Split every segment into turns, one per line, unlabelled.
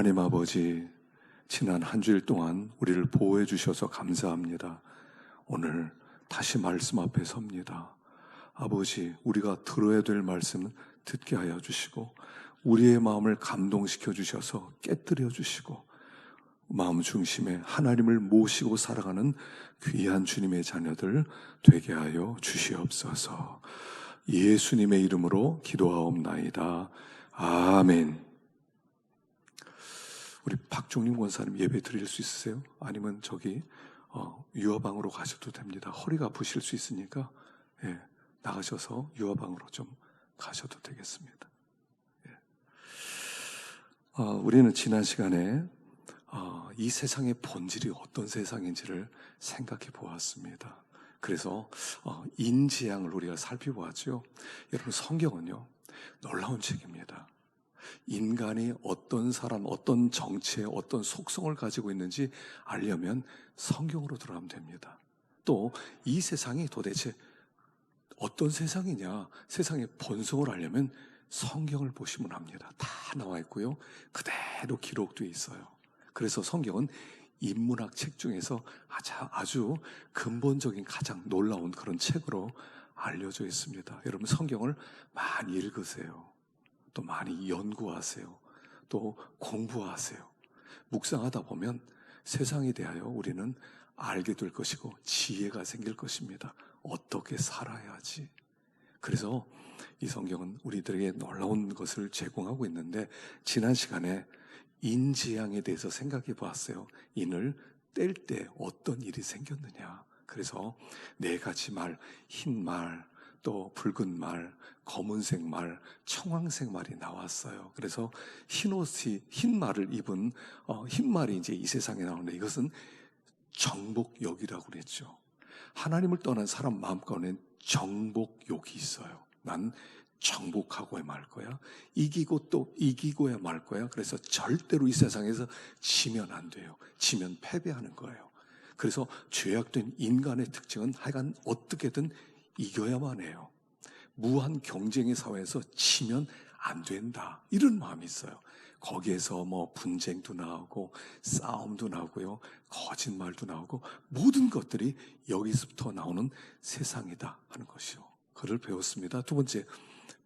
하나님 아버지, 지난 한 주일 동안 우리를 보호해 주셔서 감사합니다. 오늘 다시 말씀 앞에 섭니다. 아버지, 우리가 들어야 될 말씀은 듣게 하여 주시고 우리의 마음을 감동시켜 주셔서 깨뜨려 주시고 마음 중심에 하나님을 모시고 살아가는 귀한 주님의 자녀들 되게 하여 주시옵소서. 예수님의 이름으로 기도하옵나이다. 아멘. 우리 박종림 권사님 예배 드릴 수 있으세요? 아니면 저기 유아방으로 가셔도 됩니다. 허리가 아프실 수 있으니까 나가셔서 유아방으로 좀 가셔도 되겠습니다. 우리는 지난 시간에 이 세상의 본질이 어떤 세상인지를 생각해 보았습니다. 그래서 인지양을 우리가 살펴보았죠. 여러분, 성경은요 놀라운 책입니다. 인간이 어떤 사람, 어떤 정체의 어떤 속성을 가지고 있는지 알려면 성경으로 들어가면 됩니다. 또 이 세상이 도대체 어떤 세상이냐, 세상의 본성을 알려면 성경을 보시면 합니다. 다 나와 있고요, 그대로 기록되어 있어요. 그래서 성경은 인문학 책 중에서 아주 근본적인 가장 놀라운 그런 책으로 알려져 있습니다. 여러분, 성경을 많이 읽으세요. 또 많이 연구하세요. 또 공부하세요. 묵상하다 보면 세상에 대하여 우리는 알게 될 것이고 지혜가 생길 것입니다. 어떻게 살아야지. 그래서 이 성경은 우리들에게 놀라운 것을 제공하고 있는데, 지난 시간에 인지양에 대해서 생각해 보았어요. 인을 뗄 때 어떤 일이 생겼느냐. 그래서 네 가지 말, 흰 말, 또 붉은 말, 검은색 말, 청황색 말이 나왔어요. 그래서 흰 말을 입은 흰 말이 이제 이 세상에 나오는데, 이것은 정복욕이라고 그랬죠. 하나님을 떠난 사람 마음가운데 정복욕이 있어요. 난 정복하고야 말 거야. 이기고 또 이기고야 말 거야. 그래서 절대로 이 세상에서 지면 안 돼요. 지면 패배하는 거예요. 그래서 죄악된 인간의 특징은 하여간 어떻게든 이겨야만 해요. 무한 경쟁의 사회에서 지면 안 된다, 이런 마음이 있어요. 거기에서 분쟁도 나오고 싸움도 나오고요, 거짓말도 나오고, 모든 것들이 여기서부터 나오는 세상이다 하는 것이요. 그를 배웠습니다. 두 번째,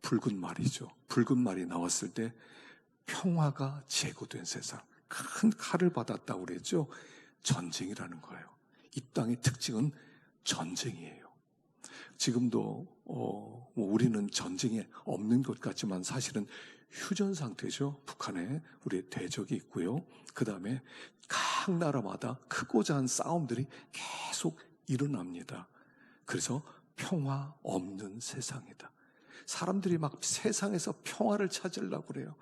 붉은 말이죠. 붉은 말이 나왔을 때 평화가 제고된 세상, 큰 칼을 받았다고 그랬죠. 전쟁이라는 거예요. 이 땅의 특징은 전쟁이에요. 지금도 우리는 전쟁이 없는 것 같지만 사실은 휴전 상태죠. 북한에 우리의 대적이 있고요. 그 다음에 각 나라마다 크고 작은 싸움들이 계속 일어납니다. 그래서 평화 없는 세상이다. 사람들이 막 세상에서 평화를 찾으려고 그래요.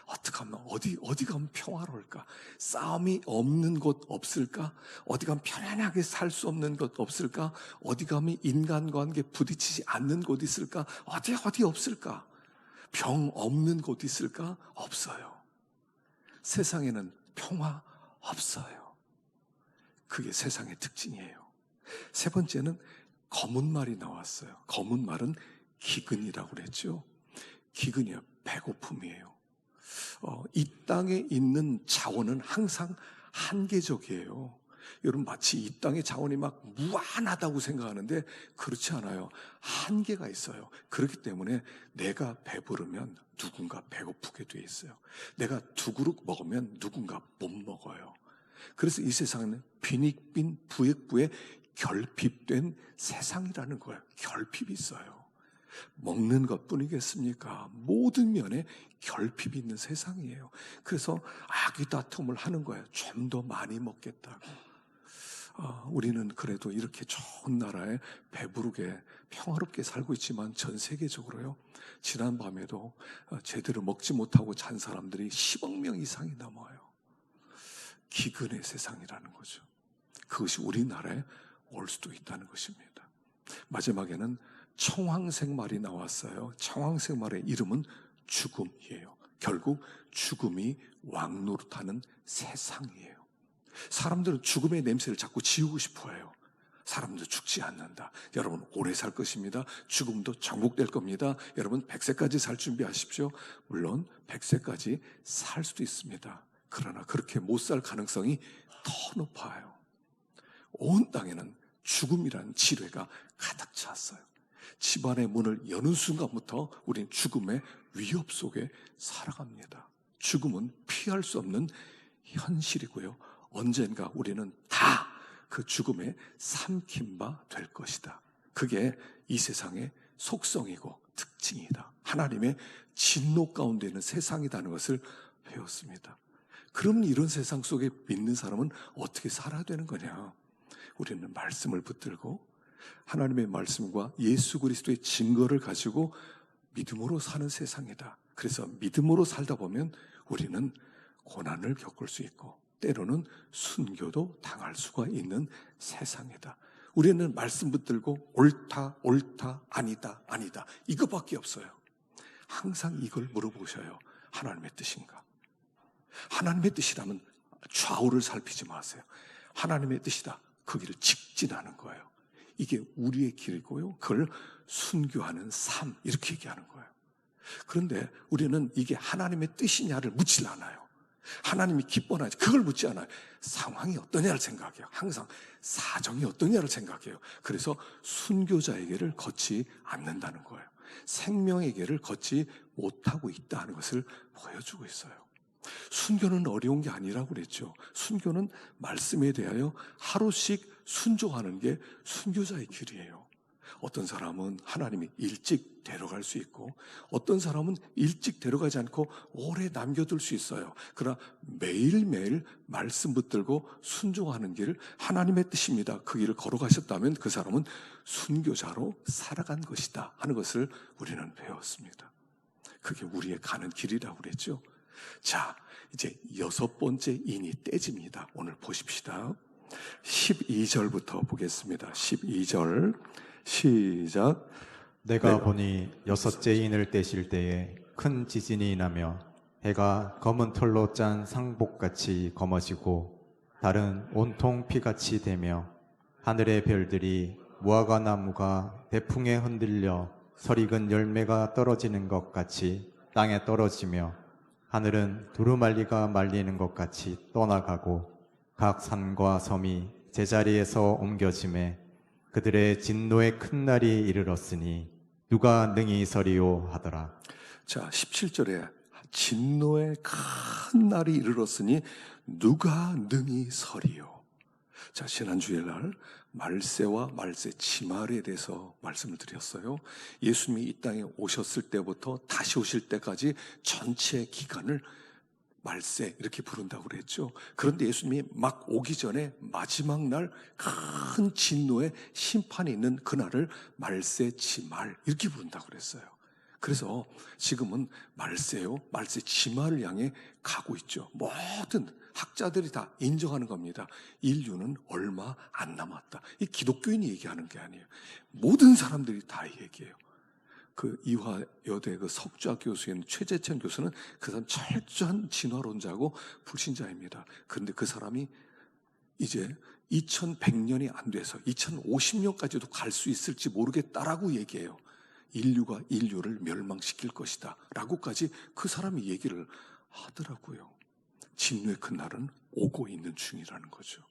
어떻게 하면 어디 가면 평화로울까? 싸움이 없는 곳 없을까? 어디 가면 편안하게 살 수 없는 곳 없을까? 어디 가면 인간관계 부딪히지 않는 곳 있을까? 어디 없을까? 병 없는 곳 있을까? 없어요. 세상에는 평화 없어요. 그게 세상의 특징이에요. 세 번째는 검은 말이 나왔어요. 검은 말은 기근이라고 그랬죠. 기근이요, 배고픔이에요. 이 땅에 있는 자원은 항상 한계적이에요. 여러분, 마치 이 땅의 자원이 막 무한하다고 생각하는데 그렇지 않아요. 한계가 있어요. 그렇기 때문에 내가 배부르면 누군가 배고프게 돼 있어요. 내가 두 그릇 먹으면 누군가 못 먹어요. 그래서 이 세상은 빈익빈 부익부에 결핍된 세상이라는 거예요. 결핍이 있어요. 먹는 것 뿐이겠습니까? 모든 면에 결핍이 있는 세상이에요. 그래서 악의 다툼을 하는 거예요. 좀 더 많이 먹겠다고. 우리는 그래도 이렇게 좋은 나라에 배부르게 평화롭게 살고 있지만 전 세계적으로요, 지난밤에도 제대로 먹지 못하고 잔 사람들이 10억 명 이상이 넘어요. 기근의 세상이라는 거죠. 그것이 우리나라에 올 수도 있다는 것입니다. 마지막에는 청황색 말이 나왔어요. 청황색 말의 이름은 죽음이에요. 결국 죽음이 왕노릇하는 세상이에요. 사람들은 죽음의 냄새를 자꾸 지우고 싶어 해요. 사람도 죽지 않는다. 여러분, 오래 살 것입니다. 죽음도 정복될 겁니다. 여러분, 100세까지 살 준비하십시오. 물론 100세까지 살 수도 있습니다. 그러나 그렇게 못 살 가능성이 더 높아요. 온 땅에는 죽음이라는 지뢰가 가득 찼어요. 집안의 문을 여는 순간부터 우리는 죽음의 위협 속에 살아갑니다. 죽음은 피할 수 없는 현실이고요. 언젠가 우리는 다 그 죽음에 삼킨 바 될 것이다. 그게 이 세상의 속성이고 특징이다. 하나님의 진노 가운데 있는 세상이라는 것을 배웠습니다. 그럼 이런 세상 속에 믿는 사람은 어떻게 살아야 되는 거냐? 우리는 말씀을 붙들고 하나님의 말씀과 예수 그리스도의 증거를 가지고 믿음으로 사는 세상이다. 그래서 믿음으로 살다 보면 우리는 고난을 겪을 수 있고 때로는 순교도 당할 수가 있는 세상이다. 우리는 말씀 붙들고 옳다, 옳다, 아니다, 아니다 이거밖에 없어요. 항상 이걸 물어보셔요. 하나님의 뜻인가? 하나님의 뜻이라면 좌우를 살피지 마세요. 하나님의 뜻이다. 그 길을 직진하는 거예요. 이게 우리의 길이고요. 그걸 순교하는 삶 이렇게 얘기하는 거예요. 그런데 우리는 이게 하나님의 뜻이냐를 묻질 않아요. 하나님이 기뻐하지 그걸 묻지 않아요. 상황이 어떠냐를 생각해요. 항상 사정이 어떠냐를 생각해요. 그래서 순교자의 길을 걷지 않는다는 거예요. 생명의 길을 걷지 못하고 있다는 것을 보여주고 있어요. 순교는 어려운 게 아니라고 그랬죠. 순교는 말씀에 대하여 하루씩 순종하는 게 순교자의 길이에요. 어떤 사람은 하나님이 일찍 데려갈 수 있고 어떤 사람은 일찍 데려가지 않고 오래 남겨둘 수 있어요. 그러나 매일매일 말씀 붙들고 순종하는 길 하나님의 뜻입니다. 그 길을 걸어가셨다면 그 사람은 순교자로 살아간 것이다 하는 것을 우리는 배웠습니다. 그게 우리의 가는 길이라고 그랬죠. 자, 이제 6번째 인이 떼집니다. 오늘 보십시다. 12절부터 보겠습니다. 12절 시작.
내가 보니 6째 인을 떼실 때에 큰 지진이 나며 해가 검은 털로 짠 상복같이 검어지고 달은 온통 피같이 되며 하늘의 별들이 무화과 나무가 대풍에 흔들려 설익은 열매가 떨어지는 것 같이 땅에 떨어지며 하늘은 두루말리가 말리는 것 같이 떠나가고 각 산과 섬이 제자리에서 옮겨짐에 그들의 진노의 큰 날이 이르렀으니 누가 능히 서리요 하더라.
자, 17절에 진노의 큰 날이 이르렀으니 누가 능히 서리요. 자, 지난주일날 말세와 말세 지말에 대해서 말씀을 드렸어요. 예수님이 이 땅에 오셨을 때부터 다시 오실 때까지 전체 기간을 말세 이렇게 부른다고 그랬죠. 그런데 예수님이 막 오기 전에 마지막 날 큰 진노의 심판이 있는 그날을 말세 지말 이렇게 부른다고 그랬어요. 그래서 지금은 말세요, 말세 지말을 향해 가고 있죠. 모든 학자들이 다 인정하는 겁니다. 인류는 얼마 안 남았다. 이 기독교인이 얘기하는 게 아니에요. 모든 사람들이 다 얘기해요. 그 이화여대 그 석좌 교수인 최재천 교수는 그 사람 철저한 진화론자고 불신자입니다. 그런데 그 사람이 이제 2100년이 안 돼서 2050년까지도 갈 수 있을지 모르겠다라고 얘기해요. 인류가 인류를 멸망시킬 것이다 라고까지 그 사람이 얘기를 하더라고요. 진노의 큰 날은 오고 있는 중이라는 거죠.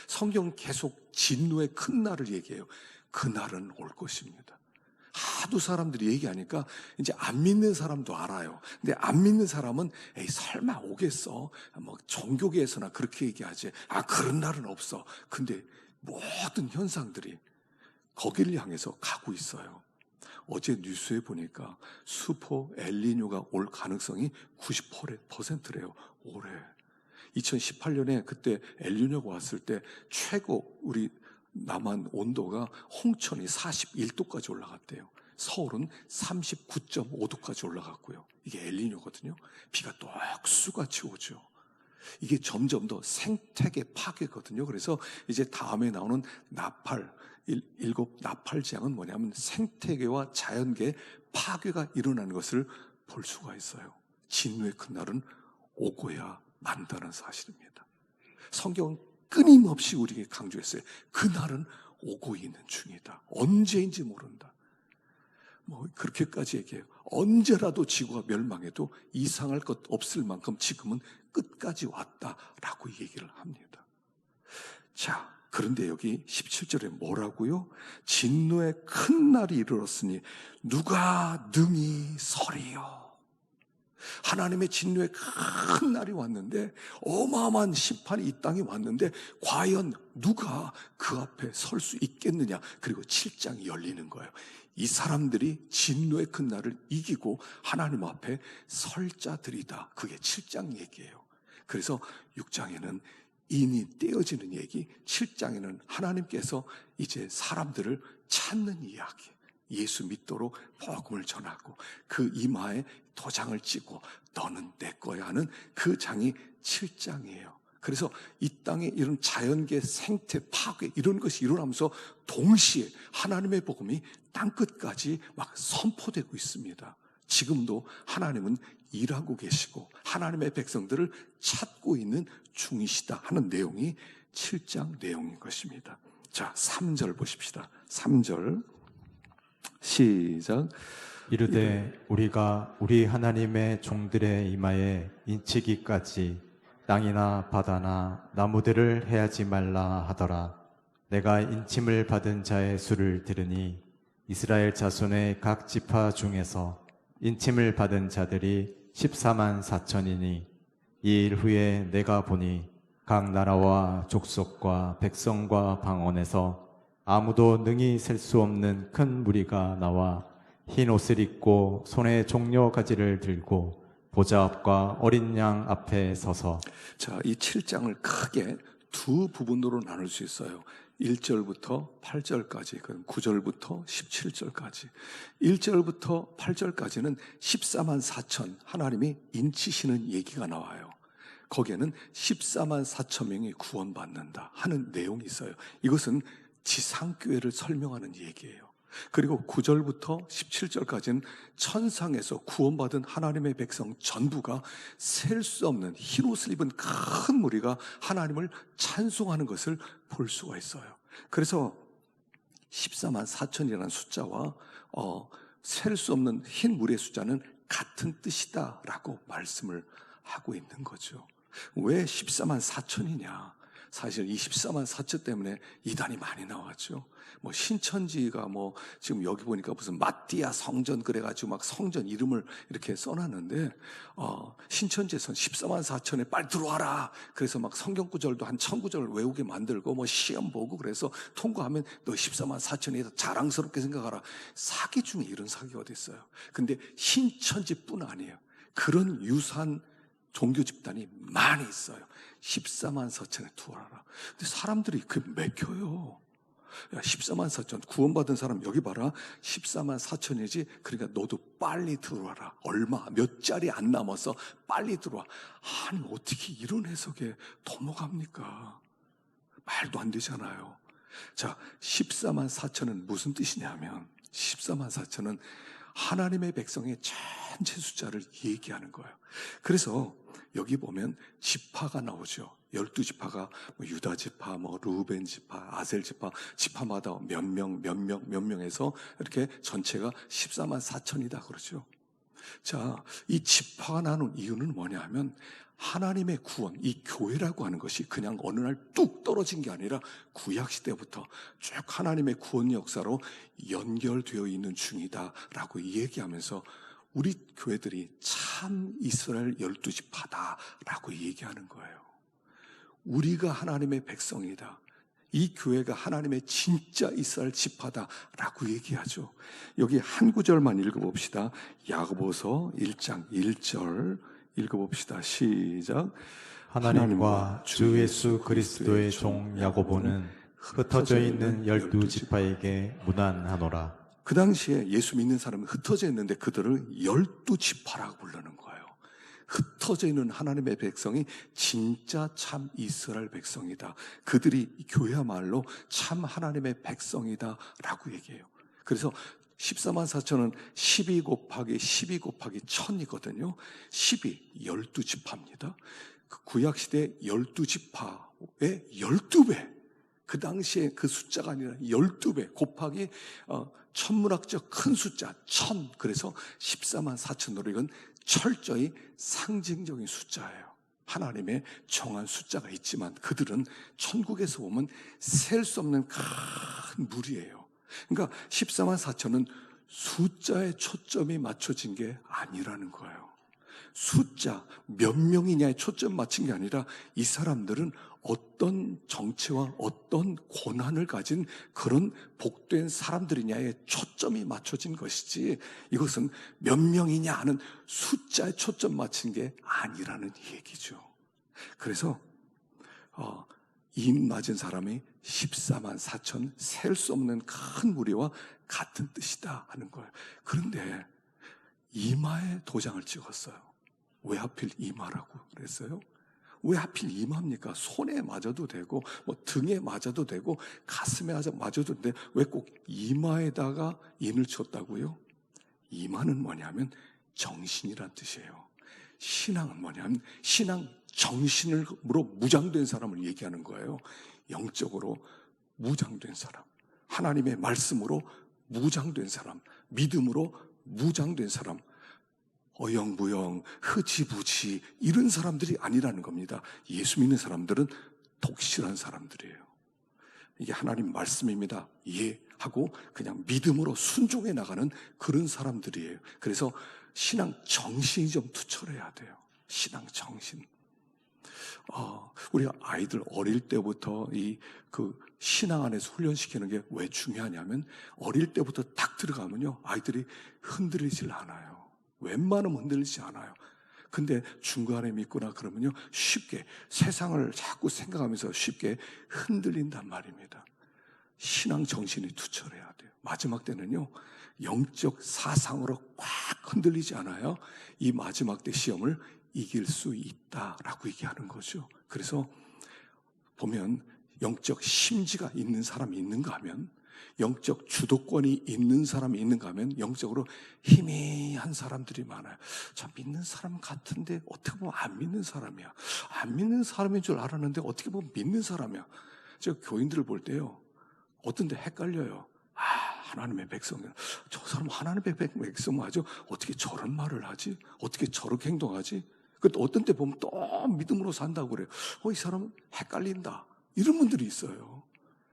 성경 계속 진노의 큰 날을 얘기해요. 그 날은 올 것입니다. 하도 사람들이 얘기하니까 이제 안 믿는 사람도 알아요. 근데 안 믿는 사람은 에이 설마 오겠어. 뭐 종교계에서나 그렇게 얘기하지. 아 그런 날은 없어. 근데 모든 현상들이 거기를 향해서 가고 있어요. 어제 뉴스에 보니까 슈퍼 엘니뇨가 올 가능성이 90%래요. 올해. 2018년에 그때 엘니뇨가 왔을 때 최고 우리 남한 온도가 홍천이 41도까지 올라갔대요. 서울은 39.5도까지 올라갔고요. 이게 엘니뇨거든요. 비가 떡수같이 오죠. 이게 점점 더 생태계 파괴거든요. 그래서 이제 다음에 나오는 나팔, 7 나팔장은 뭐냐면 생태계와 자연계 파괴가 일어나는 것을 볼 수가 있어요. 진노의 큰 날은 오고야 만다는 사실입니다. 성경은 끊임없이 우리에게 강조했어요. 그날은 오고 있는 중이다. 언제인지 모른다. 뭐 그렇게까지 얘기해요. 언제라도 지구가 멸망해도 이상할 것 없을 만큼 지금은 끝까지 왔다라고 얘기를 합니다. 자, 그런데 여기 17절에 뭐라고요? 진노의 큰 날이 이르렀으니 누가 능히 서리요. 하나님의 진노의 큰 날이 왔는데, 어마어마한 심판이 이 땅에 왔는데 과연 누가 그 앞에 설 수 있겠느냐. 그리고 7장이 열리는 거예요. 이 사람들이 진노의 큰 날을 이기고 하나님 앞에 설 자들이다. 그게 7장 얘기예요. 그래서 6장에는 인이 떼어지는 얘기, 7장에는 하나님께서 이제 사람들을 찾는 이야기, 예수 믿도록 복음을 전하고 그 이마에 도장을 찍고 너는 내 거야 하는 그 장이 7장이에요. 그래서 이 땅에 이런 자연계 생태 파괴 이런 것이 일어나면서 동시에 하나님의 복음이 땅끝까지 막 선포되고 있습니다. 지금도 하나님은 일하고 계시고 하나님의 백성들을 찾고 있는 중이시다 하는 내용이 7장 내용인 것입니다. 자, 3절 보십시다. 3절 시작.
이르되 우리가 우리 하나님의 종들의 이마에 인치기까지 땅이나 바다나 나무들을 해하지 말라 하더라. 내가 인침을 받은 자의 수를 들으니 이스라엘 자손의 각 지파 중에서 인침을 받은 자들이 14만 4천이니 이 일 후에 내가 보니 각 나라와 족속과 백성과 방언에서 아무도 능히 셀 수 없는 큰 무리가 나와 흰 옷을 입고 손에 종려 가지를 들고 보좌 앞과 어린 양 앞에 서서.
자, 이 7장을 크게 두 부분으로 나눌 수 있어요. 1절부터 8절까지, 9절부터 17절까지. 1절부터 8절까지는 14만 4천 하나님이 인치시는 얘기가 나와요. 거기에는 14만 4천 명이 구원받는다 하는 내용이 있어요. 이것은 지상교회를 설명하는 얘기예요. 그리고 9절부터 17절까지는 천상에서 구원받은 하나님의 백성 전부가 셀 수 없는 흰옷을 입은 큰 무리가 하나님을 찬송하는 것을 볼 수가 있어요. 그래서 14만 4천이라는 숫자와 셀 수 없는 흰 무리의 숫자는 같은 뜻이다라고 말씀을 하고 있는 거죠. 왜 14만 4천이냐? 사실 이 14만 4천 때문에 이단이 많이 나왔죠. 뭐 신천지가 뭐 지금 여기 보니까 무슨 마띠아 성전 그래가지고 막 성전 이름을 이렇게 써놨는데 신천지에서는 14만 4천에 빨리 들어와라. 그래서 막 성경 구절도 한 1000구절을 외우게 만들고 뭐 시험 보고 그래서 통과하면 너 14만 4천이 자랑스럽게 생각하라. 사기 중에 이런 사기가 어디 있어요. 근데 신천지뿐 아니에요. 그런 유사한 종교 집단이 많이 있어요. 14만 4천에 들어와라. 근데 사람들이 그게 맥혀요. 야, 14만 4천 구원받은 사람 여기 봐라. 14만 4천이지. 그러니까 너도 빨리 들어와라. 얼마 몇 자리 안 남아서 빨리 들어와. 아니 어떻게 이런 해석에 넘어갑니까? 말도 안 되잖아요. 자, 14만 4천은 무슨 뜻이냐면 14만 4천은 하나님의 백성의 전체 숫자를 얘기하는 거예요. 그래서 여기 보면 지파가 나오죠. 12지파가 유다 지파, 루벤 지파, 아셀 지파, 지파마다 몇 명에서 이렇게 전체가 14만 4천이다 그러죠. 자, 이 지파가 나눈 이유는 뭐냐 하면 하나님의 구원, 이 교회라고 하는 것이 그냥 어느 날 뚝 떨어진 게 아니라 구약시대부터 쭉 하나님의 구원 역사로 연결되어 있는 중이다라고 얘기하면서 우리 교회들이 참 이스라엘 12지파다라고 얘기하는 거예요. 우리가 하나님의 백성이다. 이 교회가 하나님의 진짜 이스라엘 지파다라고 얘기하죠. 여기 한 구절만 읽어봅시다. 야고보서 1장 1절 읽어봅시다. 시작.
하나님과 주 예수 그리스도의 종 야고보는 흩어져 있는 12지파에게 문안하노라.
그 당시에 예수 믿는 사람은 흩어져 있는데 그들을 12지파라고 부르는 거예요. 흩어져 있는 하나님의 백성이 진짜 참 이스라엘 백성이다. 그들이 교회야말로 참 하나님의 백성이다 라고 얘기해요. 그래서 14만 4천은 12 곱하기 12 곱하기 1000이거든요. 12지파입니다. 그 구약시대 12지파의 12배. 그 당시에 그 숫자가 아니라 12배 곱하기 천문학적 큰 숫자 1000, 그래서 14만 4천으로 이건 철저히 상징적인 숫자예요. 하나님의 정한 숫자가 있지만 그들은 천국에서 보면 셀 수 없는 큰 무리예요. 그러니까 14만 4천은 숫자에 초점이 맞춰진 게 아니라는 거예요. 숫자 몇 명이냐에 초점 맞춘 게 아니라 이 사람들은 어떤 정체와 어떤 고난을 가진 그런 복된 사람들이냐에 초점이 맞춰진 것이지, 이것은 몇 명이냐 하는 숫자에 초점 맞춘 게 아니라는 얘기죠. 그래서 임 맞은 사람이 14만 4천, 셀 수 없는 큰 무리와 같은 뜻이다 하는 거예요. 그런데 이마에 도장을 찍었어요. 왜 하필 이마라고 그랬어요? 왜 하필 이마입니까? 손에 맞아도 되고 뭐 등에 맞아도 되고 가슴에 맞아도 되는데 왜 꼭 이마에다가 인을 쳤다고요? 이마는 뭐냐면 정신이란 뜻이에요. 신앙은 뭐냐면 신앙 정신으로 무장된 사람을 얘기하는 거예요. 영적으로 무장된 사람, 하나님의 말씀으로 무장된 사람, 믿음으로 무장된 사람, 어영부영, 흐지부지 이런 사람들이 아니라는 겁니다. 예수 믿는 사람들은 독실한 사람들이에요. 이게 하나님 말씀입니다. 이해하고 그냥 믿음으로 순종해 나가는 그런 사람들이에요. 그래서 신앙 정신이 좀 투철해야 돼요. 신앙 정신. 우리가 아이들 어릴 때부터 그 신앙 안에서 훈련시키는 게 왜 중요하냐면 어릴 때부터 딱 들어가면요 아이들이 흔들리질 않아요. 웬만하면 흔들리지 않아요. 근데 중간에 믿거나 그러면요 쉽게 세상을 자꾸 생각하면서 쉽게 흔들린단 말입니다. 신앙 정신이 투철해야 돼요. 마지막 때는요 영적 사상으로 꽉 흔들리지 않아요. 이 마지막 때 시험을 이길 수 있다라고 얘기하는 거죠. 그래서 보면 영적 심지가 있는 사람이 있는가 하면, 영적 주도권이 있는 사람이 있는가 하면 영적으로 희미한 사람들이 많아요. 참 믿는 사람 같은데 어떻게 보면 안 믿는 사람이야. 안 믿는 사람인 줄 알았는데 어떻게 보면 믿는 사람이야. 제가 교인들을 볼 때요 어떤 데 헷갈려요. 하나님의 백성이야. 저 사람 하나님의 백성 맞아? 어떻게 저런 말을 하지? 어떻게 저렇게 행동하지? 근데 어떤 때 보면 또 믿음으로 산다고 그래요. 이 사람은 헷갈린다. 이런 분들이 있어요.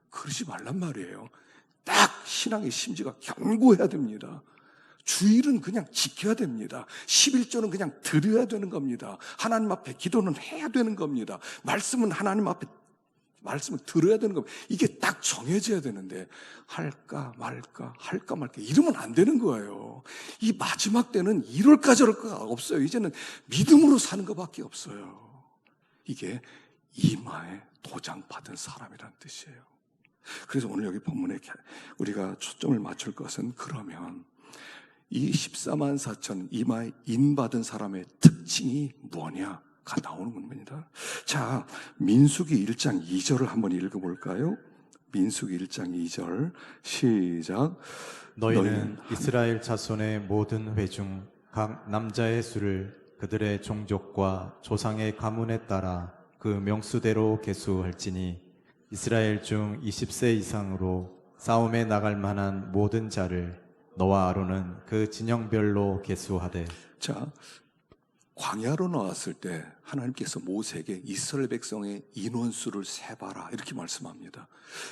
그러지 말란 말이에요. 딱 신앙의 심지가 견고해야 됩니다. 주일은 그냥 지켜야 됩니다. 11조는 그냥 드려야 되는 겁니다. 하나님 앞에 기도는 해야 되는 겁니다. 말씀은 하나님 앞에 말씀을 들어야 되는 겁니다. 이게 딱 정해져야 되는데 할까 말까 이러면 안 되는 거예요. 이 마지막 때는 이럴까 저럴까 없어요. 이제는 믿음으로 사는 것밖에 없어요. 이게 이마에 도장 받은 사람이란 뜻이에요. 그래서 오늘 여기 본문에 우리가 초점을 맞출 것은 그러면 이 14만 4천 이마에 인 받은 사람의 특징이 뭐냐가 나오는 겁니다. 자, 민수기 1장 2절을 한번 읽어볼까요? 민수기 1장 2절 시작.
너희는 이스라엘 자손의 모든 회 중 각 남자의 수를 그들의 종족과 조상의 가문에 따라 그 명수대로 계수할지니 이스라엘 중 20세 이상으로 싸움에 나갈 만한 모든 자를 너와 아론은 그 진영별로 계수하되.
자, 광야로 나왔을 때 하나님께서 모세에게 이스라엘 백성의 인원수를 세봐라 이렇게 말씀합니다.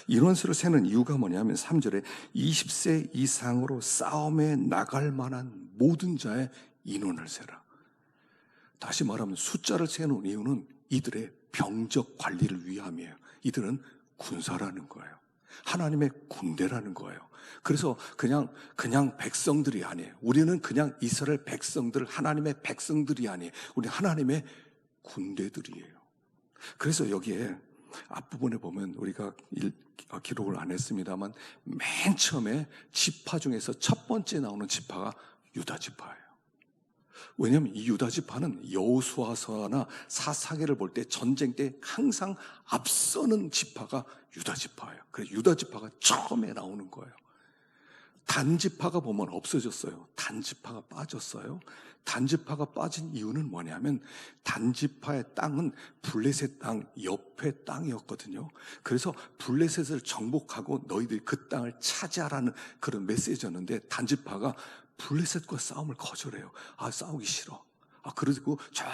인원수를 세는 이유가 뭐냐면 3절에 20세 이상으로 싸움에 나갈 만한 모든 자의 인원을 세라. 다시 말하면 숫자를 세는 이유는 이들의 병적 관리를 위함이에요. 이들은 군사라는 거예요. 하나님의 군대라는 거예요. 그래서 그냥 백성들이 아니에요. 우리는 그냥 이스라엘 백성들, 하나님의 백성들이 아니에요. 우리 하나님의 군대들이에요. 그래서 여기에 앞부분에 보면 우리가 기록을 안 했습니다만 맨 처음에 지파 중에서 첫 번째 나오는 지파가 유다 지파예요. 왜냐하면 이 유다 지파는 여호수아서나 사사기를 볼 때 전쟁 때 항상 앞서는 지파가 유다 지파예요. 그래서 유다 지파가 처음에 나오는 거예요. 단지파가 보면 없어졌어요. 단지파가 빠졌어요. 단지파가 빠진 이유는 뭐냐면 단지파의 땅은 블레셋 땅 옆의 땅이었거든요. 그래서 블레셋을 정복하고 너희들이 그 땅을 차지하라는 그런 메시지였는데 단지파가 블레셋과 싸움을 거절해요. 싸우기 싫어. 그리고 저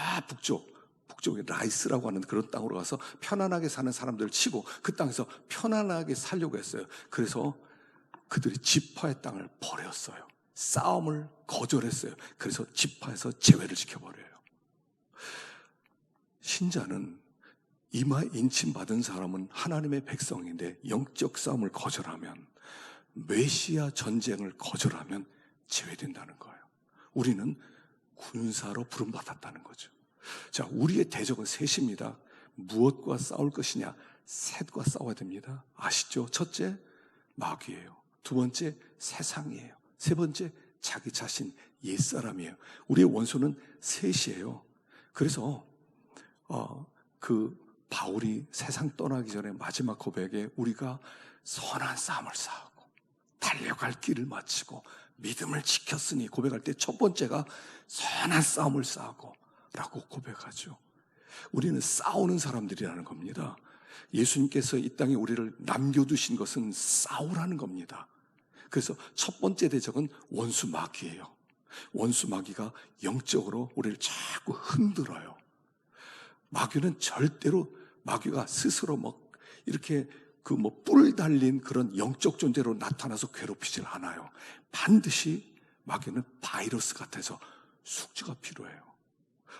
북쪽에 라이스라고 하는 그런 땅으로 가서 편안하게 사는 사람들을 치고 그 땅에서 편안하게 살려고 했어요. 그래서 그들이 지파의 땅을 버렸어요. 싸움을 거절했어요. 그래서 지파에서 제외를 지켜버려요. 신자는 이마에 인침받은 사람은 하나님의 백성인데 영적 싸움을 거절하면, 메시아 전쟁을 거절하면 제외된다는 거예요. 우리는 군사로 부름받았다는 거죠. 자, 우리의 대적은 셋입니다. 무엇과 싸울 것이냐? 셋과 싸워야 됩니다. 아시죠? 첫째, 마귀예요. 두 번째, 세상이에요. 세 번째, 자기 자신, 옛사람이에요. 우리의 원수는 셋이에요. 그래서 그 바울이 세상 떠나기 전에 마지막 고백에 우리가 선한 싸움을 싸우고 달려갈 길을 마치고 믿음을 지켰으니, 고백할 때 첫 번째가 선한 싸움을 싸우고 라고 고백하죠. 우리는 싸우는 사람들이라는 겁니다. 예수님께서 이 땅에 우리를 남겨두신 것은 싸우라는 겁니다. 그래서 첫 번째 대적은 원수 마귀예요. 원수 마귀가 영적으로 우리를 자꾸 흔들어요. 마귀는 절대로, 마귀가 스스로 이렇게 뿔 달린 그런 영적 존재로 나타나서 괴롭히질 않아요. 반드시 마귀는 바이러스 같아서 숙주가 필요해요.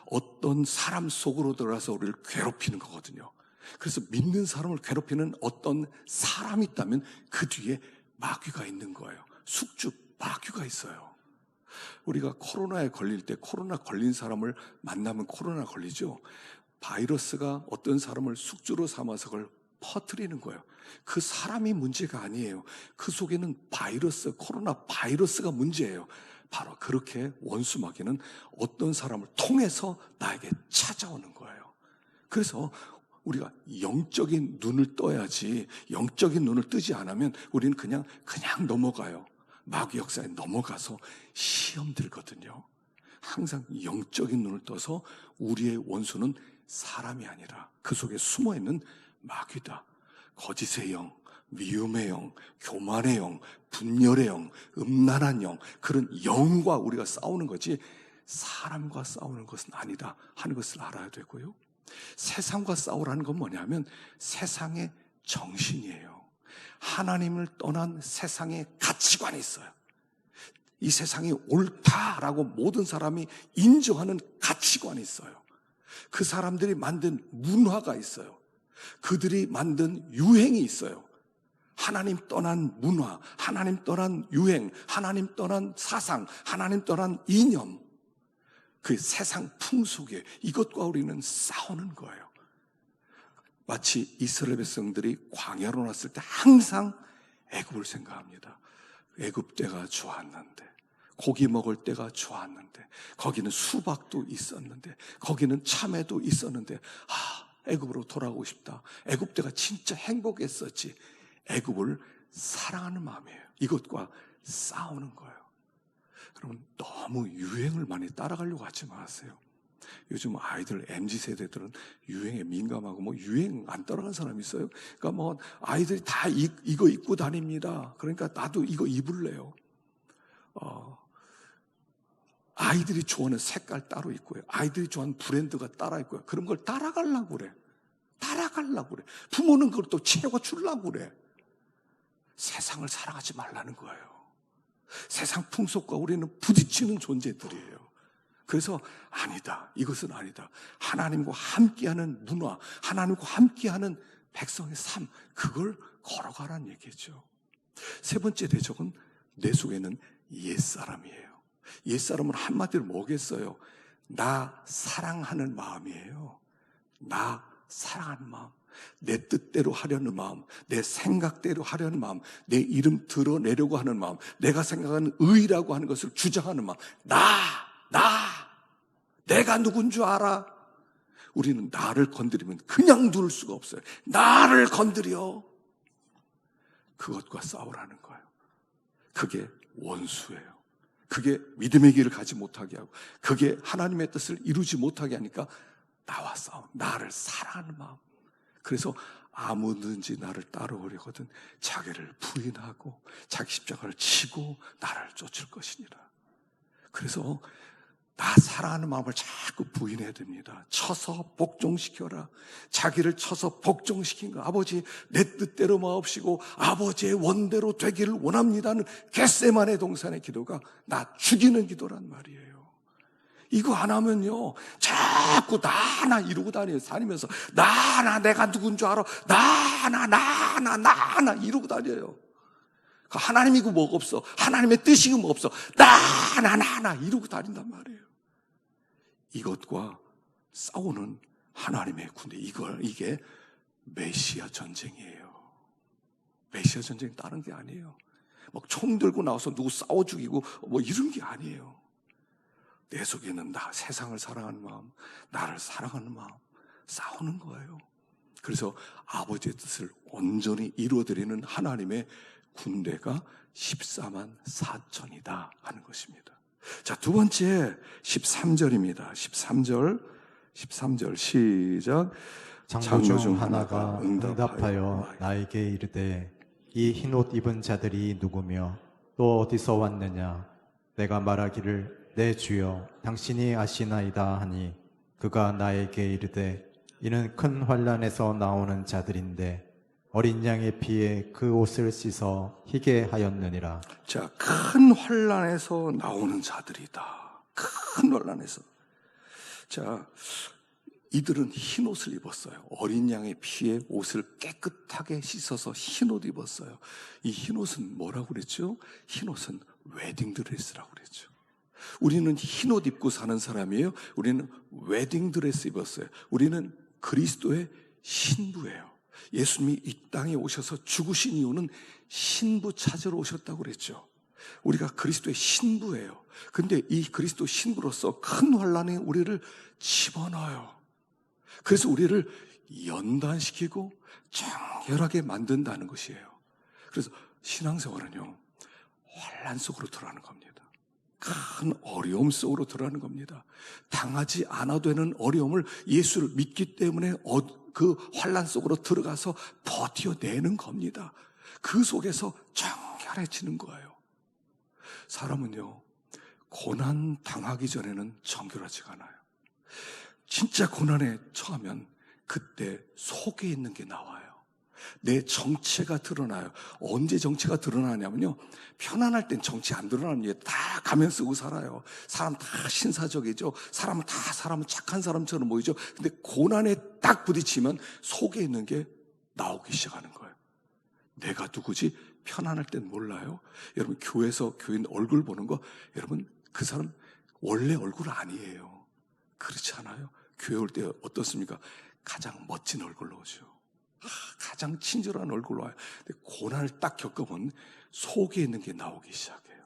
어떤 사람 속으로 들어가서 우리를 괴롭히는 거거든요. 그래서 믿는 사람을 괴롭히는 어떤 사람이 있다면 그 뒤에 마귀가 있는 거예요. 숙주 마귀가 있어요. 우리가 코로나에 걸릴 때 코로나 걸린 사람을 만나면 코로나 걸리죠. 바이러스가 어떤 사람을 숙주로 삼아서 그걸 퍼뜨리는 거예요. 그 사람이 문제가 아니에요. 그 속에는 바이러스, 코로나 바이러스가 문제예요. 바로 그렇게 원수 마귀는 어떤 사람을 통해서 나에게 찾아오는 거예요. 그래서 우리가 영적인 눈을 떠야지, 영적인 눈을 뜨지 않으면 우리는 그냥 넘어가요. 마귀 역사에 넘어가서 시험 들거든요. 항상 영적인 눈을 떠서 우리의 원수는 사람이 아니라 그 속에 숨어있는 마귀다. 거짓의 영, 미움의 영, 교만의 영, 분열의 영, 음란한 영, 그런 영과 우리가 싸우는 거지 사람과 싸우는 것은 아니다 하는 것을 알아야 되고요. 세상과 싸우라는 건 뭐냐면 세상의 정신이에요. 하나님을 떠난 세상의 가치관이 있어요. 이 세상이 옳다라고 모든 사람이 인정하는 가치관이 있어요. 그 사람들이 만든 문화가 있어요. 그들이 만든 유행이 있어요. 하나님 떠난 문화, 하나님 떠난 유행, 하나님 떠난 사상, 하나님 떠난 이념, 그 세상 풍속에 이것과 우리는 싸우는 거예요. 마치 이스라엘 백성들이 광야로 났을 때 항상 애굽을 생각합니다. 애굽 때가 좋았는데, 고기 먹을 때가 좋았는데, 거기는 수박도 있었는데, 거기는 참외도 있었는데, 애굽으로 돌아오고 싶다. 애굽 때가 진짜 행복했었지. 애굽을 사랑하는 마음이에요. 이것과 싸우는 거예요. 여러분, 너무 유행을 많이 따라가려고 하지 마세요. 요즘 아이들, MZ세대들은 유행에 민감하고 유행 안 따라간 사람이 있어요? 그러니까 아이들이 다 이거 입고 다닙니다. 그러니까 나도 이거 입을래요. 아이들이 좋아하는 색깔 따로 있고요. 아이들이 좋아하는 브랜드가 따라 있고요. 그런 걸 따라가려고 그래. 부모는 그걸 또 채워주려고 그래. 세상을 사랑하지 말라는 거예요. 세상 풍속과 우리는 부딪히는 존재들이에요. 그래서 아니다. 이것은 아니다. 하나님과 함께하는 문화, 하나님과 함께하는 백성의 삶, 그걸 걸어가라는 얘기죠. 세 번째 대적은 내 속에는 옛사람이에요. 옛사람은 한마디로 뭐겠어요? 나 사랑하는 마음이에요. 나 사랑하는 마음. 내 뜻대로 하려는 마음, 내 생각대로 하려는 마음, 내 이름 드러내려고 하는 마음, 내가 생각하는 의라고 하는 것을 주장하는 마음. 내가 누군 줄 알아? 우리는 나를 건드리면 그냥 둘 수가 없어요. 나를 건드려. 그것과 싸우라는 거예요. 그게 원수예요. 그게 믿음의 길을 가지 못하게 하고, 그게 하나님의 뜻을 이루지 못하게 하니까 나와 싸워. 나를 사랑하는 마음. 그래서 아무든지 나를 따라오려거든 자기를 부인하고 자기 십자가를 지고 나를 쫓을 것이니라. 그래서 나 사랑하는 마음을 자꾸 부인해야 됩니다. 쳐서 복종시켜라. 자기를 쳐서 복종시킨 거. 아버지, 내 뜻대로 마옵시고 아버지의 원대로 되기를 원합니다는 겟세마네 동산의 기도가 나 죽이는 기도란 말이에요. 이거 안 하면요, 자꾸 나나 이러고 다니면서 나나 내가 누군 줄 알아? 나나 이러고 다녀요. 하나님이고 뭐가 없어. 하나님의 뜻이고 뭐가 없어. 나나 이러고 다닌단 말이에요. 이것과 싸우는 하나님의 군대. 이게 메시아 전쟁이에요. 메시아 전쟁 다른 게 아니에요. 막 총 들고 나와서 누구 싸워 죽이고 뭐 이런 게 아니에요. 내 속에는 세상을 사랑하는 마음, 나를 사랑하는 마음, 싸우는 거예요. 그래서 아버지의 뜻을 온전히 이루어드리는 하나님의 군대가 14만 4천이다 하는 것입니다. 자, 두 번째 13절입니다. 13절 시작.
장로 중 하나가 응답하여 나에게 이르되 이 흰옷 입은 자들이 누구며 또 어디서 왔느냐? 내가 말하기를 내 주여 당신이 아시나이다 하니 그가 나에게 이르되 이는 큰 환난에서 나오는 자들인데 어린 양의 피에 그 옷을 씻어 희게 하였느니라.
자, 큰 환난에서 나오는 자들이다. 큰 환난에서. 자, 이들은 흰 옷을 입었어요. 어린 양의 피에 옷을 깨끗하게 씻어서 흰 옷 입었어요. 이 흰 옷은 뭐라고 그랬죠? 흰 옷은 웨딩드레스라고 그랬죠. 우리는 흰 옷 입고 사는 사람이에요. 우리는 웨딩드레스 입었어요. 우리는 그리스도의 신부예요. 예수님이 이 땅에 오셔서 죽으신 이유는 신부 찾으러 오셨다고 그랬죠. 우리가 그리스도의 신부예요. 근데 이 그리스도 신부로서 큰 환난에 우리를 집어넣어요. 그래서 우리를 연단시키고 정결하게 만든다는 것이에요. 그래서 신앙생활은요, 환난 속으로 들어가는 겁니다. 큰 어려움 속으로 들어가는 겁니다. 당하지 않아도 되는 어려움을 예수를 믿기 때문에 그 환난 속으로 들어가서 버텨내는 겁니다. 그 속에서 정결해지는 거예요. 사람은요, 고난 당하기 전에는 정결하지가 않아요. 진짜 고난에 처하면 그때 속에 있는 게 나와요. 내 정체가 드러나요. 언제 정체가 드러나냐면요, 편안할 땐 정체 안 드러납니다. 다 가면 쓰고 살아요. 사람 다 신사적이죠. 사람은 착한 사람처럼 보이죠. 근데 고난에 딱 부딪히면 속에 있는 게 나오기 시작하는 거예요. 내가 누구지? 편안할 땐 몰라요. 여러분, 교회에서 교인 얼굴 보는 거, 여러분, 그 사람 원래 얼굴 아니에요. 그렇지 않아요? 교회 올 때 어떻습니까? 가장 멋진 얼굴로 오죠. 가장 친절한 얼굴로 와요. 근데 고난을 딱 겪으면 속에 있는 게 나오기 시작해요.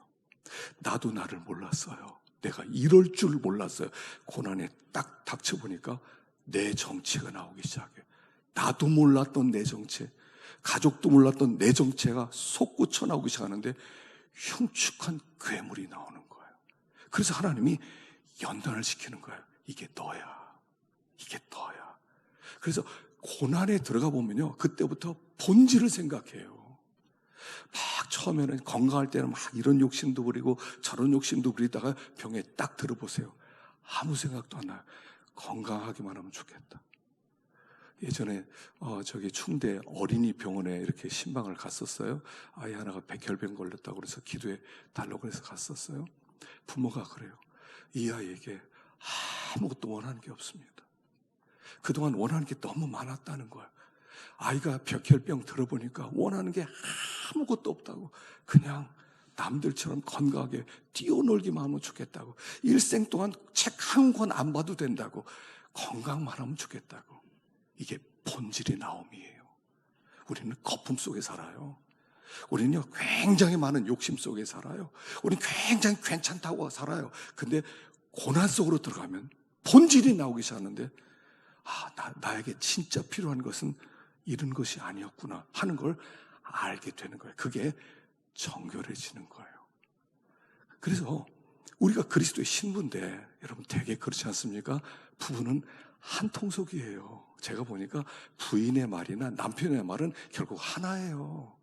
나도 나를 몰랐어요. 내가 이럴 줄 몰랐어요. 고난에 딱 닥쳐보니까 내 정체가 나오기 시작해요. 나도 몰랐던 내 정체, 가족도 몰랐던 내 정체가 솟구쳐 나오기 시작하는데 흉측한 괴물이 나오는 거예요. 그래서 하나님이 연단을 시키는 거예요. 이게 너야. 이게 너야. 그래서 고난에 들어가 보면요, 그때부터 본질을 생각해요. 막 처음에는 건강할 때는 막 이런 욕심도 부리고 저런 욕심도 부리다가 병에 딱 들어보세요. 아무 생각도 안 나요. 건강하기만 하면 좋겠다. 예전에 저기 충대 어린이 병원에 이렇게 신방을 갔었어요. 아이 하나가 백혈병 걸렸다고 그래서 기도해 달라고 해서 갔었어요. 부모가 그래요. 이 아이에게 아무것도 원하는 게 없습니다. 그동안 원하는 게 너무 많았다는 거예요. 아이가 백혈병 들어보니까 원하는 게 아무것도 없다고, 그냥 남들처럼 건강하게 뛰어놀기만 하면 좋겠다고, 일생 동안 책 한 권 안 봐도 된다고, 건강만 하면 좋겠다고. 이게 본질의 나옴이에요. 우리는 거품 속에 살아요. 우리는요, 굉장히 많은 욕심 속에 살아요. 우리는 굉장히 괜찮다고 살아요. 근데 고난 속으로 들어가면 본질이 나오기 시작하는데, 나에게 진짜 필요한 것은 이런 것이 아니었구나 하는 걸 알게 되는 거예요. 그게 정결해지는 거예요. 그래서 우리가 그리스도의 신부인데 여러분 되게 그렇지 않습니까? 부부는 한 통속이에요. 제가 보니까 부인의 말이나 남편의 말은 결국 하나예요.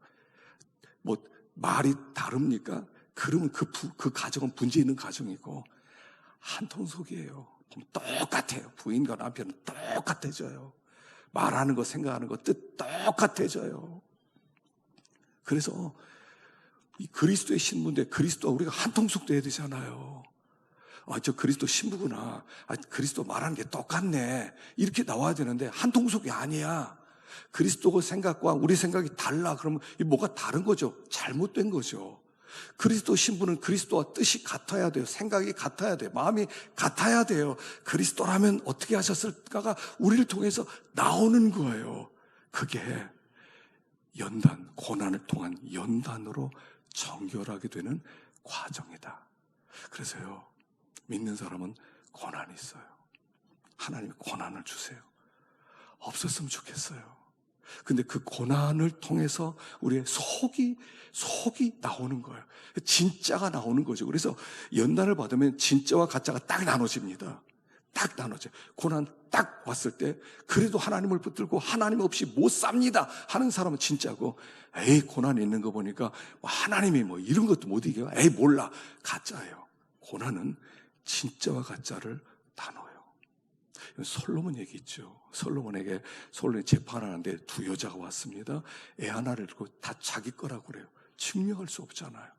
뭐 말이 다릅니까? 그러면 그 가정은 문제 있는 가정이고 한 통속이에요. 똑같아요. 부인과 남편은 똑같아져요. 말하는 거, 생각하는 거, 뜻 똑같아져요. 그래서 이 그리스도의 신부인데 그리스도와 우리가 한 통속 돼야 되잖아요. 저 그리스도 신부구나. 그리스도 말하는 게 똑같네. 이렇게 나와야 되는데 한 통속이 아니야. 그리스도 생각과 우리 생각이 달라. 그러면 뭐가 다른 거죠. 잘못된 거죠. 그리스도 신부는 그리스도와 뜻이 같아야 돼요. 생각이 같아야 돼요. 마음이 같아야 돼요. 그리스도라면 어떻게 하셨을까가 우리를 통해서 나오는 거예요. 그게 연단, 고난을 통한 연단으로 정결하게 되는 과정이다. 그래서요, 믿는 사람은 고난이 있어요. 하나님이 고난을 주세요. 없었으면 좋겠어요. 근데 그 고난을 통해서 우리의 속이 나오는 거예요. 진짜가 나오는 거죠. 그래서 연단을 받으면 진짜와 가짜가 딱 나눠집니다. 딱 나눠져요. 고난 딱 왔을 때 그래도 하나님을 붙들고 하나님 없이 못 삽니다 하는 사람은 진짜고, 에이 고난이 있는 거 보니까 하나님이 뭐 이런 것도 못 이겨요. 에이 몰라. 가짜예요. 고난은 진짜와 가짜를 나눠요. 솔로몬 얘기 있죠. 솔로몬이 재판하는데 두 여자가 왔습니다. 애 하나를 두고 다 자기 거라고 그래요. 증명할 수 없잖아요.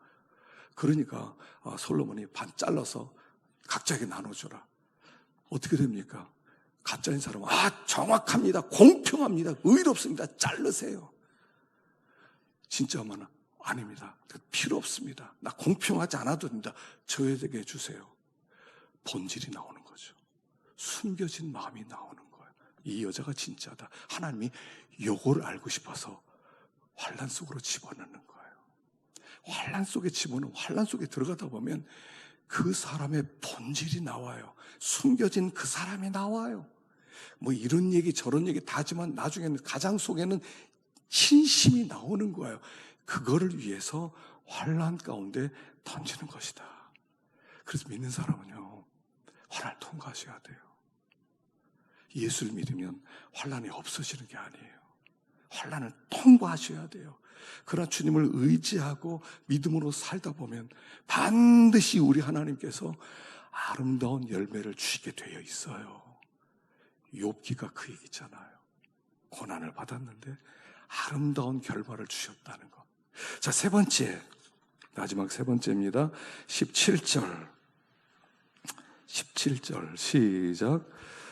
그러니까 솔로몬이 반 잘라서 각자에게 나눠줘라. 어떻게 됩니까? 가짜인 사람은 정확합니다. 공평합니다. 의롭습니다. 자르세요. 진짜만 아닙니다. 필요 없습니다. 나 공평하지 않아도 됩니다. 저에게 주세요. 본질이 나오는 거죠. 숨겨진 마음이 나오는 거예요. 이 여자가 진짜다. 하나님이 요걸 알고 싶어서 환난 속으로 집어넣는 거예요. 환난 속에 환난 속에 들어가다 보면 그 사람의 본질이 나와요. 숨겨진 그 사람이 나와요. 뭐 이런 얘기 저런 얘기 다 하지만 나중에는 가장 속에는 진심이 나오는 거예요. 그거를 위해서 환난 가운데 던지는 것이다. 그래서 믿는 사람은요, 환난을 통과하셔야 돼요. 예수를 믿으면 환난이 없어지는 게 아니에요. 환난을 통과하셔야 돼요. 그러나 주님을 의지하고 믿음으로 살다 보면 반드시 우리 하나님께서 아름다운 열매를 주시게 되어 있어요. 욥기가 그 얘기잖아요. 고난을 받았는데 아름다운 결과를 주셨다는 것. 자, 세 번째, 마지막 세 번째입니다. 17절 시작.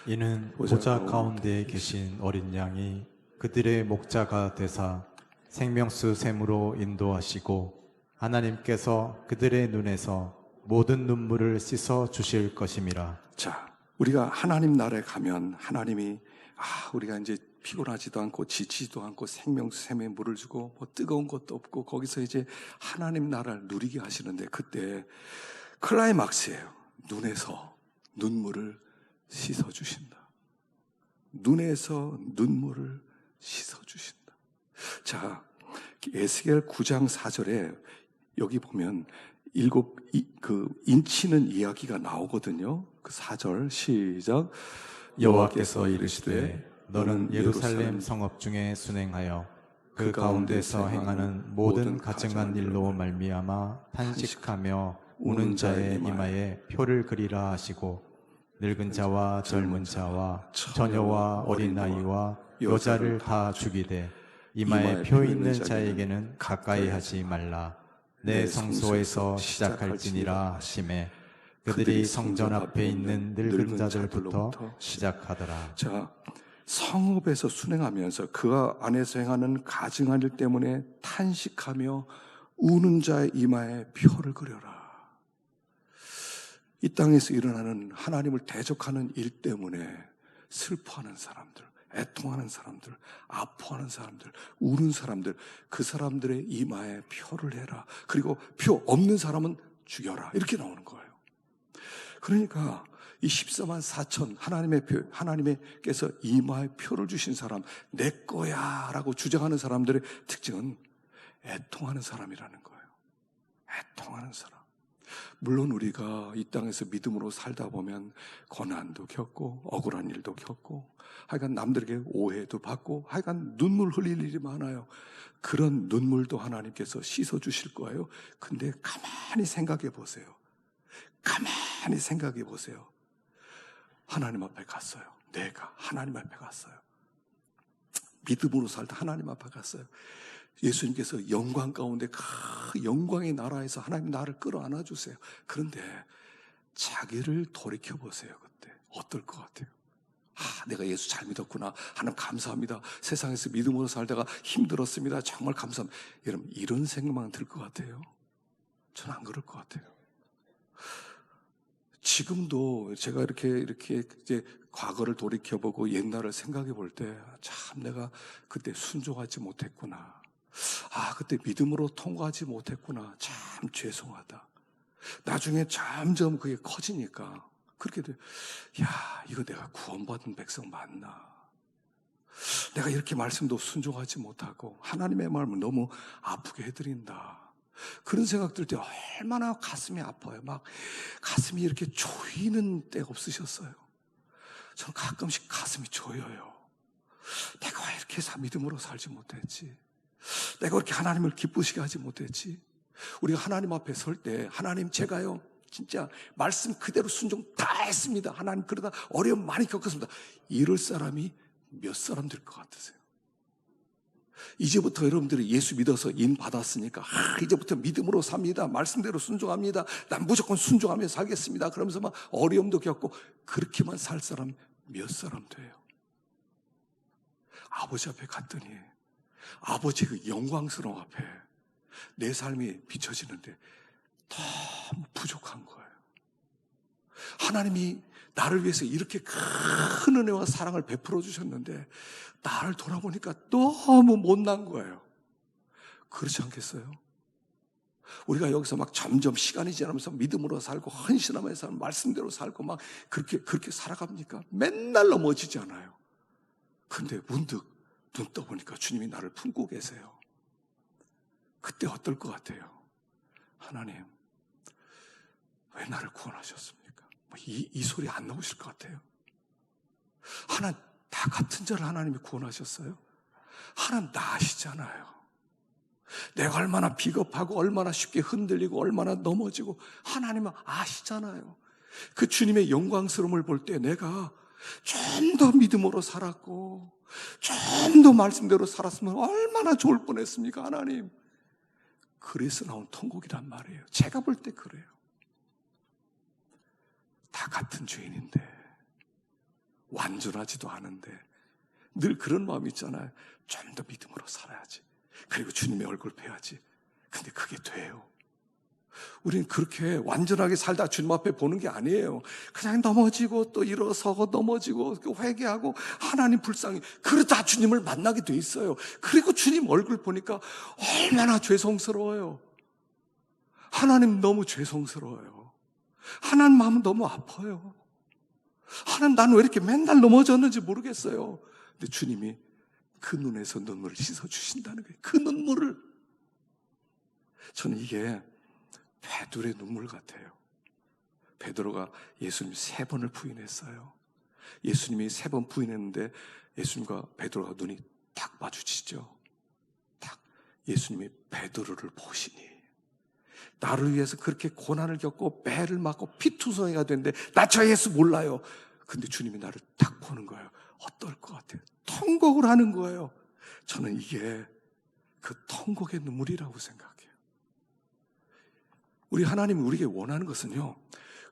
이는 보좌 가운데에 계신 어린 양이 그들의 목자가 되사 생명수 샘으로 인도하시고 하나님께서 그들의 눈에서 모든 눈물을 씻어 주실 것임이라.
자, 우리가 하나님 나라에 가면 하나님이 우리가 이제 피곤하지도 않고 지치지도 않고 생명수 샘에 물을 주고 뭐 뜨거운 것도 없고 거기서 이제 하나님 나라를 누리게 하시는데, 그때 클라이막스예요. 눈에서 눈물을 씻어주신다. 눈에서 눈물을 씻어주신다. 자, 에스겔 9장 4절에 여기 보면 인치는 이야기가 나오거든요. 그 4절 시작.
여호와께서 이르시되 너는 예루살렘 성읍 중에 순행하여 그 가운데서 행하는 모든 가증한 일로 말미암아 탄식하며 우는 자의 이마에 표를 그리라 하시고 늙은 자와 젊은 자와 처녀와 어린아이와 여자를 다 죽이되 이마에 표 있는 자에게는 가까이 하지 말라. 내 성소에서 시작할지니라 하시매 그들이 성전 앞에 있는 늙은 자들부터 시작하더라.
자, 성읍에서 순행하면서 그 안에서 행하는 가증한 일 때문에 탄식하며 우는 자의 이마에 표를 그려라. 이 땅에서 일어나는 하나님을 대적하는 일 때문에 슬퍼하는 사람들, 애통하는 사람들, 아파하는 사람들, 우는 사람들, 그 사람들의 이마에 표를 해라. 그리고 표 없는 사람은 죽여라. 이렇게 나오는 거예요. 그러니까 이 14만 4천 하나님께서 이마에 표를 주신 사람, 내 거야 라고 주장하는 사람들의 특징은 애통하는 사람이라는 거예요. 애통하는 사람. 물론 우리가 이 땅에서 믿음으로 살다 보면 고난도 겪고 억울한 일도 겪고 하여간 남들에게 오해도 받고 하여간 눈물 흘릴 일이 많아요. 그런 눈물도 하나님께서 씻어주실 거예요. 근데 가만히 생각해 보세요. 가만히 생각해 보세요. 하나님 앞에 갔어요. 내가 하나님 앞에 갔어요. 믿음으로 살다 하나님 앞에 갔어요. 예수님께서 영광 가운데 그 영광의 나라에서 하나님 나를 끌어안아 주세요. 그런데 자기를 돌이켜보세요. 그때 어떨 것 같아요? 내가 예수 잘 믿었구나. 하나님 감사합니다. 세상에서 믿음으로 살다가 힘들었습니다. 정말 감사합니다. 여러분 이런 생각만 들 것 같아요? 저는 안 그럴 것 같아요. 지금도 제가 이렇게 이제 과거를 돌이켜보고 옛날을 생각해 볼 때 참 내가 그때 순종하지 못했구나. 그때 믿음으로 통과하지 못했구나. 참 죄송하다. 나중에 점점 그게 커지니까 그렇게 돼. 이거 내가 구원받은 백성 맞나? 내가 이렇게 말씀도 순종하지 못하고 하나님의 마음을 너무 아프게 해드린다. 그런 생각 들 때 얼마나 가슴이 아파요. 막 가슴이 이렇게 조이는 때가 없으셨어요. 저는 가끔씩 가슴이 조여요. 내가 왜 이렇게 믿음으로 살지 못했지? 내가 왜 이렇게 하나님을 기쁘시게 하지 못했지? 우리가 하나님 앞에 설 때 하나님 제가요 진짜 말씀 그대로 순종 다 했습니다. 하나님 그러다 어려움 많이 겪었습니다. 이럴 사람이 몇 사람 될 것 같으세요? 이제부터 여러분들이 예수 믿어서 인 받았으니까 이제부터 믿음으로 삽니다. 말씀대로 순종합니다. 난 무조건 순종하며 살겠습니다. 그러면서 막 어려움도 겪고 그렇게만 살 사람 몇 사람 돼요? 아버지 앞에 갔더니 아버지 그 영광스러움 앞에 내 삶이 비춰지는데 너무 부족한 거예요. 하나님이 나를 위해서 이렇게 큰 은혜와 사랑을 베풀어 주셨는데 나를 돌아보니까 너무 못난 거예요. 그렇지 않겠어요? 우리가 여기서 막 점점 시간이 지나면서 믿음으로 살고 헌신하며 살고 말씀대로 살고 막 그렇게 살아갑니까? 맨날 넘어지지 않아요. 근데 문득 눈 떠보니까 주님이 나를 품고 계세요. 그때 어떨 것 같아요? 하나님, 왜 나를 구원하셨습니까? 이 소리 안 나오실 것 같아요. 하나님, 다 같은 자를 하나님이 구원하셨어요? 하나님 다 아시잖아요. 내가 얼마나 비겁하고 얼마나 쉽게 흔들리고 얼마나 넘어지고 하나님은 아시잖아요. 그 주님의 영광스러움을 볼 때 내가 좀 더 믿음으로 살았고 좀 더 말씀대로 살았으면 얼마나 좋을 뻔했습니까? 하나님. 그래서 나온 통곡이란 말이에요. 제가 볼 때 그래요. 다 같은 죄인인데 완전하지도 않은데 늘 그런 마음이 있잖아요. 좀 더 믿음으로 살아야지. 그리고 주님의 얼굴 뵈야지. 근데 그게 돼요. 우리는 그렇게 완전하게 살다 주님 앞에 보는 게 아니에요. 그냥 넘어지고 또 일어서고 넘어지고 회개하고 하나님 불쌍히 그러다 주님을 만나게 돼 있어요. 그리고 주님 얼굴 보니까 얼마나 죄송스러워요. 하나님 너무 죄송스러워요. 하나님 마음은 너무 아파요. 하나님 나는 왜 이렇게 맨날 넘어졌는지 모르겠어요. 근데 주님이 그 눈에서 눈물을 씻어주신다는 거예요. 그 눈물을. 저는 이게 베드로의 눈물 같아요. 베드로가 예수님 3번을 부인했어요. 예수님이 3번 부인했는데 예수님과 베드로가 눈이 딱 마주치죠. 딱 예수님이 베드로를 보시니 나를 위해서 그렇게 고난을 겪고 배를 맞고 피투성이가 됐는데 나 저 예수 몰라요. 근데 주님이 나를 딱 보는 거예요. 어떨 것 같아요? 통곡을 하는 거예요. 저는 이게 그 통곡의 눈물이라고 생각해요. 우리 하나님이 우리에게 원하는 것은요,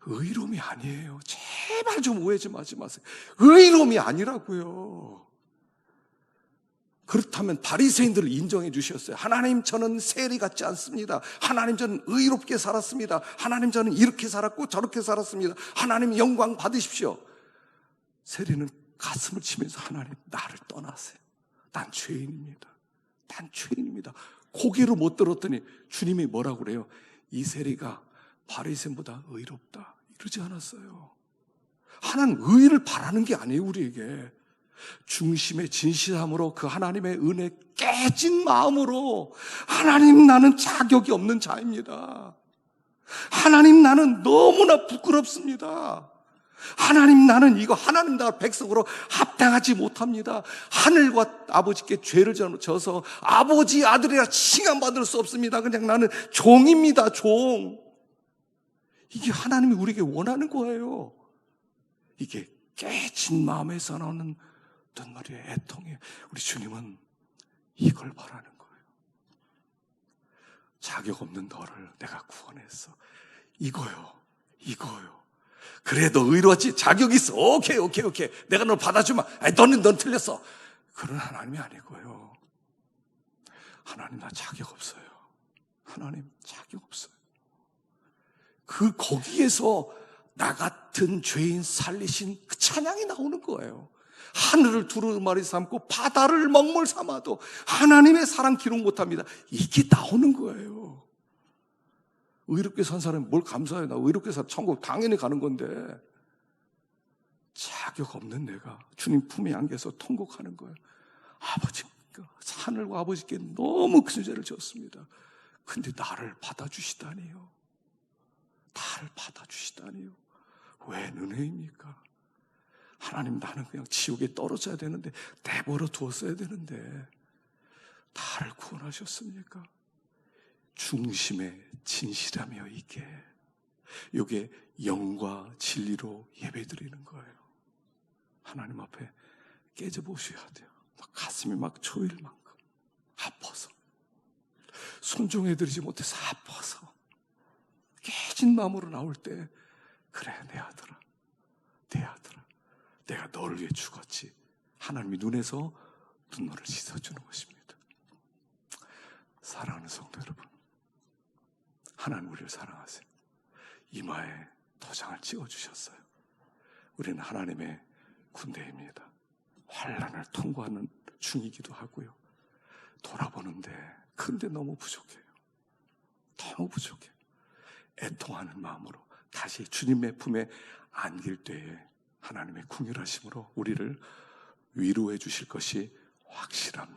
의로움이 아니에요. 제발 좀 오해 좀 하지 마세요. 의로움이 아니라고요. 그렇다면 바리새인들을 인정해 주셨어요. 하나님 저는 세리 같지 않습니다. 하나님 저는 의롭게 살았습니다. 하나님 저는 이렇게 살았고 저렇게 살았습니다. 하나님 영광 받으십시오. 세리는 가슴을 치면서 하나님 나를 떠나세요. 난 죄인입니다. 난 죄인입니다. 고개를 못 들었더니 주님이 뭐라고 그래요? 이 세리가 바리새인보다 의롭다 이러지 않았어요. 하나님 의를 바라는 게 아니에요. 우리에게 중심의 진실함으로 그 하나님의 은혜 깨진 마음으로 하나님 나는 자격이 없는 자입니다. 하나님, 나는 너무나 부끄럽습니다. 하나님, 나는 하나님 나라 백성으로 합당하지 못합니다. 하늘과 아버지께 죄를 져서 아버지 아들이라 칭함받을 수 없습니다. 그냥 나는 종입니다, 종. 이게 하나님이 우리에게 원하는 거예요. 이게 깨진 마음에서 나오는 눈물의 애통이에요. 우리 주님은 이걸 바라는 거예요. 자격 없는 너를 내가 구원했어. 이거요. 그래, 너 의로웠지? 자격 있어. 오케이. 내가 널 받아주면, 넌 틀렸어. 그런 하나님이 아니고요. 하나님, 나 자격 없어요. 하나님, 자격 없어요. 거기에서 나 같은 죄인 살리신 그 찬양이 나오는 거예요. 하늘을 두루마리 삼고 바다를 먹물 삼아도 하나님의 사랑 기록 못합니다. 이게 나오는 거예요. 의롭게 산 사람이 뭘 감사해. 나 의롭게 산 천국 당연히 가는 건데 자격 없는 내가 주님 품에 안겨서 통곡하는 거예요. 아버지, 하늘과 아버지께 너무 큰 죄를 지었습니다. 근데 나를 받아주시다니요. 왜 은혜입니까? 하나님, 나는 그냥 지옥에 떨어져야 되는데, 내버려 두었어야 되는데 나를 구원하셨습니까? 중심에 진실하며 있게, 이게 영과 진리로 예배드리는 거예요. 하나님 앞에 깨져보셔야 돼요. 가슴이 막 조일 만큼 아파서, 순종해드리지 못해서 아파서 깨진 마음으로 나올 때, 그래, 내 아들아, 내가 너를 위해 죽었지. 하나님이 눈에서 눈물을 씻어주는 것입니다. 사랑하는 성도 여러분, 하나님 우리를 사랑하세요. 이마에 도장을 찍어주셨어요. 우리는 하나님의 군대입니다. 환난을 통과하는 중이기도 하고요. 돌아보는데 근데 너무 부족해요. 애통하는 마음으로 다시 주님의 품에 안길 때에 하나님의 긍휼하심으로 우리를 위로해 주실 것이 확실합니다.